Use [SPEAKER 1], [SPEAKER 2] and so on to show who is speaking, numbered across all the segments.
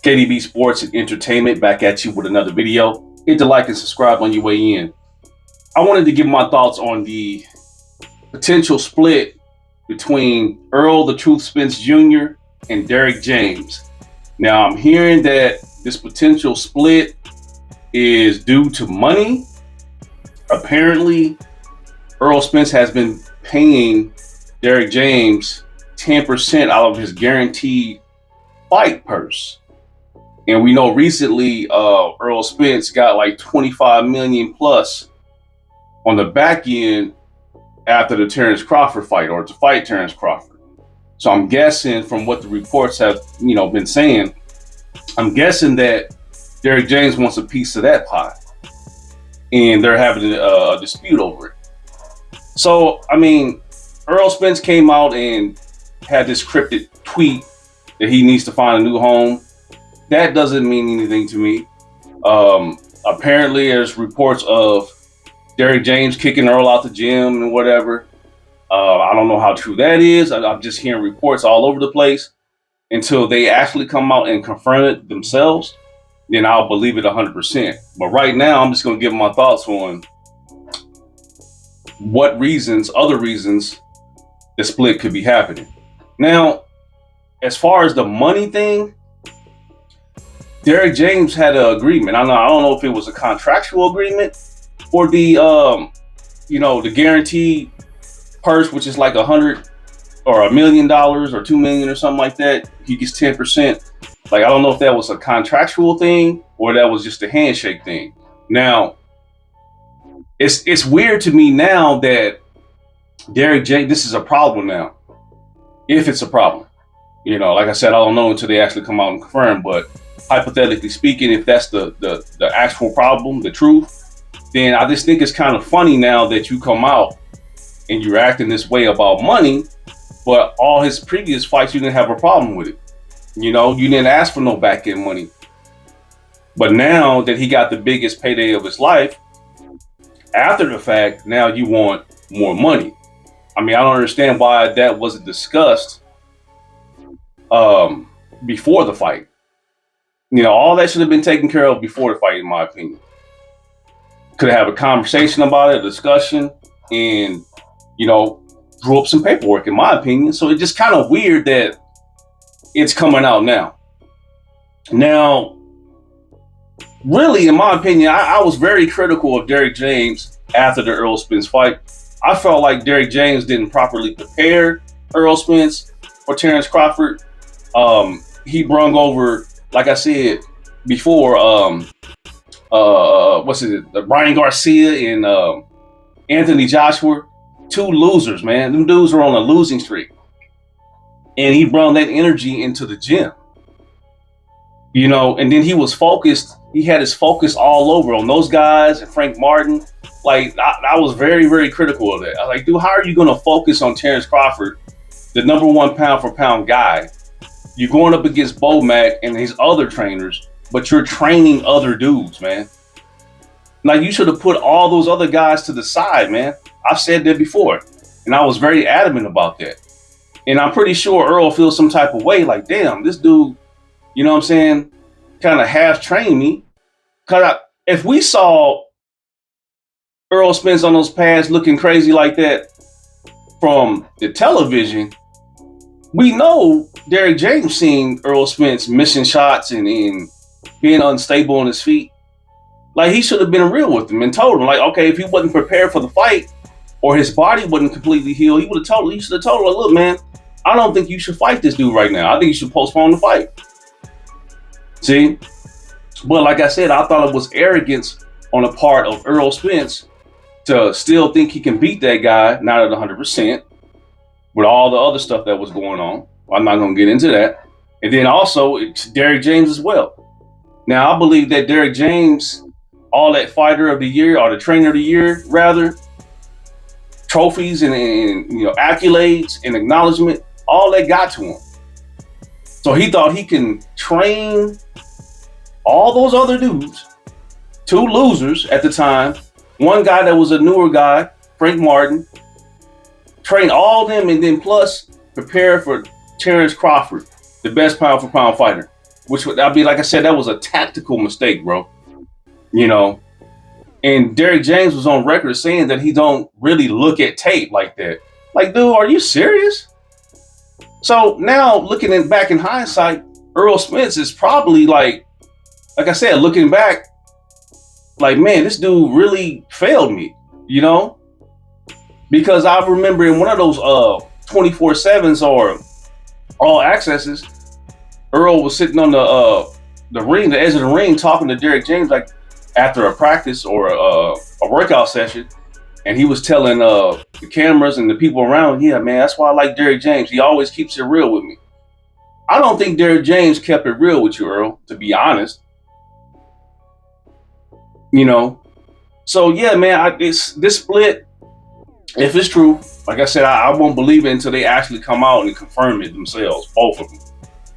[SPEAKER 1] KDB Sports and Entertainment back at you with another video. Hit the like and subscribe on your way in. I wanted to give my thoughts on the potential split between Earl the Truth Spence Jr. and Derrick James. Now, I'm hearing that this potential split is due to money. Apparently, Earl Spence has been paying Derrick James 10% out of his guaranteed fight purse. And we know recently Earl Spence got like 25 million plus on the back end after the Terrence Crawford fight, or to fight Terrence Crawford. So I'm guessing from what the reports have, been saying, I'm guessing that Derrick James wants a piece of that pie, and they're having a dispute over it. So, I mean, Earl Spence came out and had this cryptic tweet that he needs to find a new home. That doesn't mean anything to me. Apparently, there's reports of Derrick James kicking Earl out the gym and whatever. I don't know how true that is. I'm just hearing reports all over the place. Until they actually come out and confirm it themselves, then I'll believe it 100%. But right now, I'm just going to give my thoughts on what other reasons the split could be happening. Now, as far as the money thing, Derrick James had an agreement. I don't know if it was a contractual agreement or the guaranteed purse, which is like $100 or $1 million or $2 million or something like that. He gets 10%. Like, I don't know if that was a contractual thing or that was just a handshake thing. Now, it's weird to me now that Derrick James, this is a problem now. If it's a problem, like I said, I don't know until they actually come out and confirm. But hypothetically speaking, if that's the actual problem, the truth, then I just think it's kind of funny now that you come out and you're acting this way about money, but all his previous fights, you didn't have a problem with it. You didn't ask for no back end money. But now that he got the biggest payday of his life, after the fact, now you want more money. I mean, I don't understand why that wasn't discussed before the fight. All that should have been taken care of before the fight, in my opinion. Could have a conversation about it, a discussion, and, drew up some paperwork, in my opinion. So it's just kind of weird that it's coming out now. Now, really, in my opinion, I was very critical of Derrick James after the Earl Spence fight. I felt like Derrick James didn't properly prepare Earl Spence or Terrence Crawford. He brung over, like I said before, Brian Garcia and Anthony Joshua, two losers, man. Them dudes were on a losing streak. And he brought that energy into the gym. And then he was focused. He had his focus all over on those guys and Frank Martin. Like, I was very, very critical of that. I was like, dude, how are you going to focus on Terrence Crawford, the number one pound for pound guy? You're going up against Bo Mack and his other trainers, but you're training other dudes, man. Like, you should have put all those other guys to the side, man. I've said that before, and I was very adamant about that. And I'm pretty sure Earl feels some type of way, like, damn, this dude, kind of half trained me. Because if we saw Earl Spence on those pads looking crazy like that from the television, we know Derrick James seen Earl Spence missing shots and being unstable on his feet. Like, he should have been real with him and told him, like, okay, if he wasn't prepared for the fight or his body wasn't completely healed, he should have told him, look, man, I don't think you should fight this dude right now. I think you should postpone the fight. See? But like I said, I thought it was arrogance on the part of Earl Spence to still think he can beat that guy, not at 100%, with all the other stuff that was going on. I'm not going to get into that. And then also, it's Derrick James as well. Now, I believe that Derrick James, all that fighter of the year, or the trainer of the year, rather, trophies and accolades and acknowledgement, all that got to him. So he thought he can train all those other dudes, two losers at the time, one guy that was a newer guy, Frank Martin, train all of them, and then plus prepare for Terrence Crawford, the best pound for pound fighter. which would, I mean, like I said, that was a tactical mistake, bro. You know, and Derrick James was on record saying that he don't really look at tape like that. Like, dude, are you serious? So now looking at back in hindsight, Earl Spence is probably like I said, looking back, like, man, this dude really failed me, you know? Because I remember in one of those 24/7s or all accesses, Earl was sitting on the ring, the edge of the ring, talking to Derrick James like after a practice or a workout session, and he was telling the cameras and the people around, yeah, man, that's why I like Derrick James. He always keeps it real with me. I don't think Derrick James kept it real with you, Earl, to be honest. You know, so yeah, man, this split, if it's true, like I said, I won't believe it until they actually come out and confirm it themselves, both of them.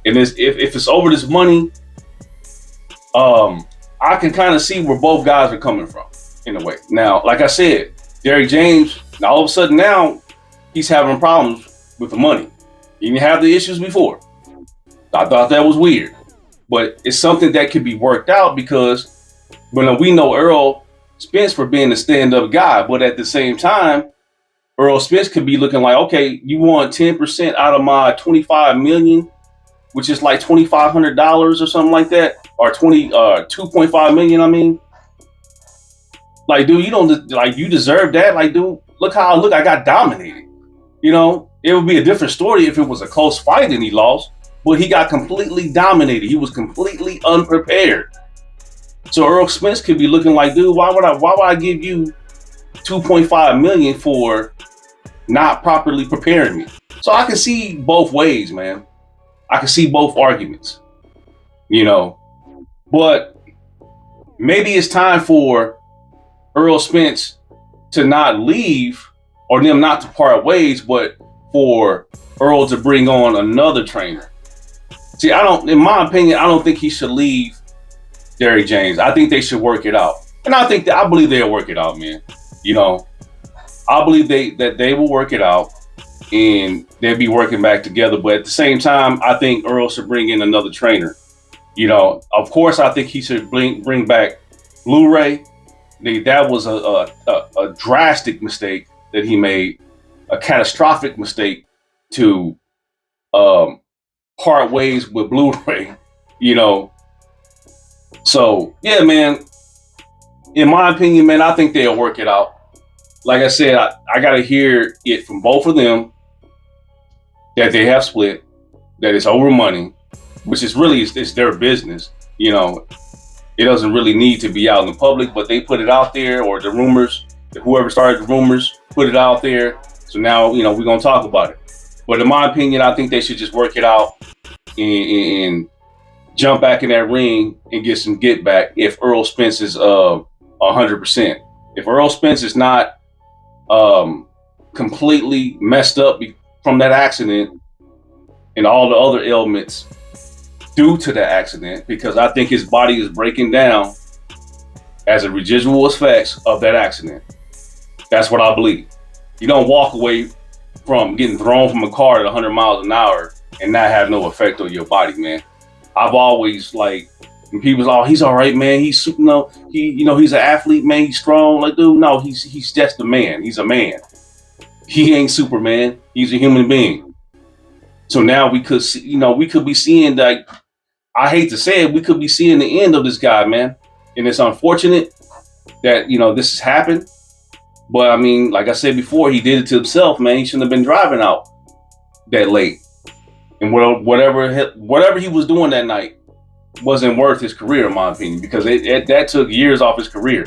[SPEAKER 1] And if it's over this money, I can kind of see where both guys are coming from in a way. Now, like I said, Derrick James, now all of a sudden now he's having problems with the money. He didn't have the issues before. I thought that was weird, but it's something that could be worked out because when we know Earl Spence for being a stand-up guy, but at the same time, Earl Spence could be looking like, okay, you want 10% out of my $25 million, which is like $2,500 or something like that, or 2.5 million. I mean, like, dude, you don't like, you deserve that. Like, dude, look how I got dominated. You know, it would be a different story if it was a close fight and he lost, but he got completely dominated. He was completely unprepared. So Earl Spence could be looking like, dude, why would I give you 2.5 million for not properly preparing me? So I can see both ways, man. I can see both arguments, you know, but maybe it's time for Earl Spence to not leave or them not to part ways, but for Earl to bring on another trainer. See, in my opinion, I don't think he should leave Derrick James. I think they should work it out. And I believe they'll work it out, man. You know, I believe that they will work it out and they'll be working back together. But at the same time, I think Earl should bring in another trainer. You know, of course, I think he should bring back Blu-ray. That was a drastic mistake that he made, a catastrophic mistake to part ways with Blu-ray, you know. So, yeah, man, in my opinion, man, I think they'll work it out. Like I said, I got to hear it from both of them that they have split, that it's over money, which is really, it's their business. You know, it doesn't really need to be out in the public, but they put it out there, or the rumors, whoever started the rumors put it out there. So now, you know, we're going to talk about it. But in my opinion, I think they should just work it out and jump back in that ring and get some get back if Earl Spence is 100%. If Earl Spence is not completely messed up from that accident and all the other ailments due to that accident, because I think his body is breaking down as a residual effects of that accident. That's what I believe. You don't walk away from getting thrown from a car at 100 miles an hour and not have no effect on your body, man. I've always, like, when people say, oh, he's all right, man. He's, you know, he's an athlete, man. He's strong. Like, dude, no, he's just a man. He's a man. He ain't Superman. He's a human being. So now we could see, you know, we could be seeing, like, I hate to say it, we could be seeing the end of this guy, man. And it's unfortunate that, you know, this has happened. But I mean, like I said before, he did it to himself, man. He shouldn't have been driving out that late. And whatever he was doing that night wasn't worth his career, in my opinion, because that took years off his career.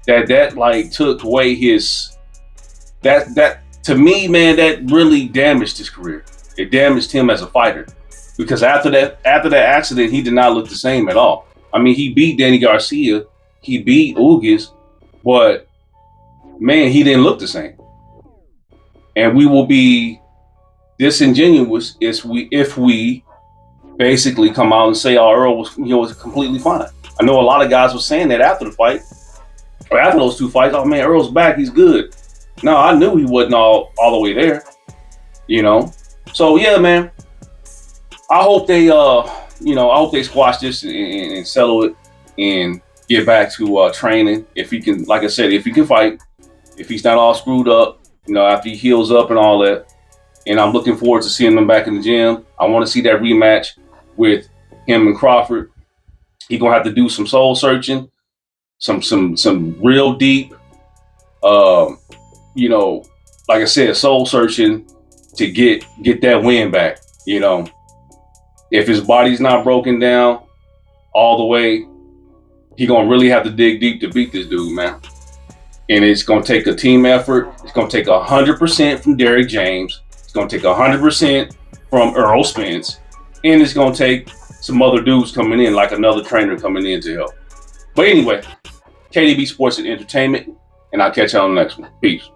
[SPEAKER 1] That like took away his, that to me, man, that really damaged his career. It damaged him as a fighter, because after that accident, he did not look the same at all. I mean, he beat Danny Garcia, he beat Ugas, but man, he didn't look the same. And we will be disingenuous if we basically come out and say, "Oh, Earl was completely fine." I know a lot of guys were saying that after the fight, or after those two fights. Oh man, Earl's back, he's good. No, I knew he wasn't all the way there, you know. So yeah, man, I hope they I hope they squash this and settle it and get back to training. If he can, like I said, if he can fight, if he's not all screwed up, after he heals up and all that. And I'm looking forward to seeing him back in the gym. I want to see that rematch with him and Crawford. He's gonna have to do some soul searching, some real deep, um, like I said, soul searching to get that win back. If his body's not broken down all the way, he gonna really have to dig deep to beat this dude, man. And it's gonna take a team effort. It's gonna take 100% from Derrick James. It's gonna take 100% from Errol Spence, and it's gonna take some other dudes coming in, like another trainer coming in to help. But anyway, KDB Sports and Entertainment, and I'll catch you on the next one. Peace.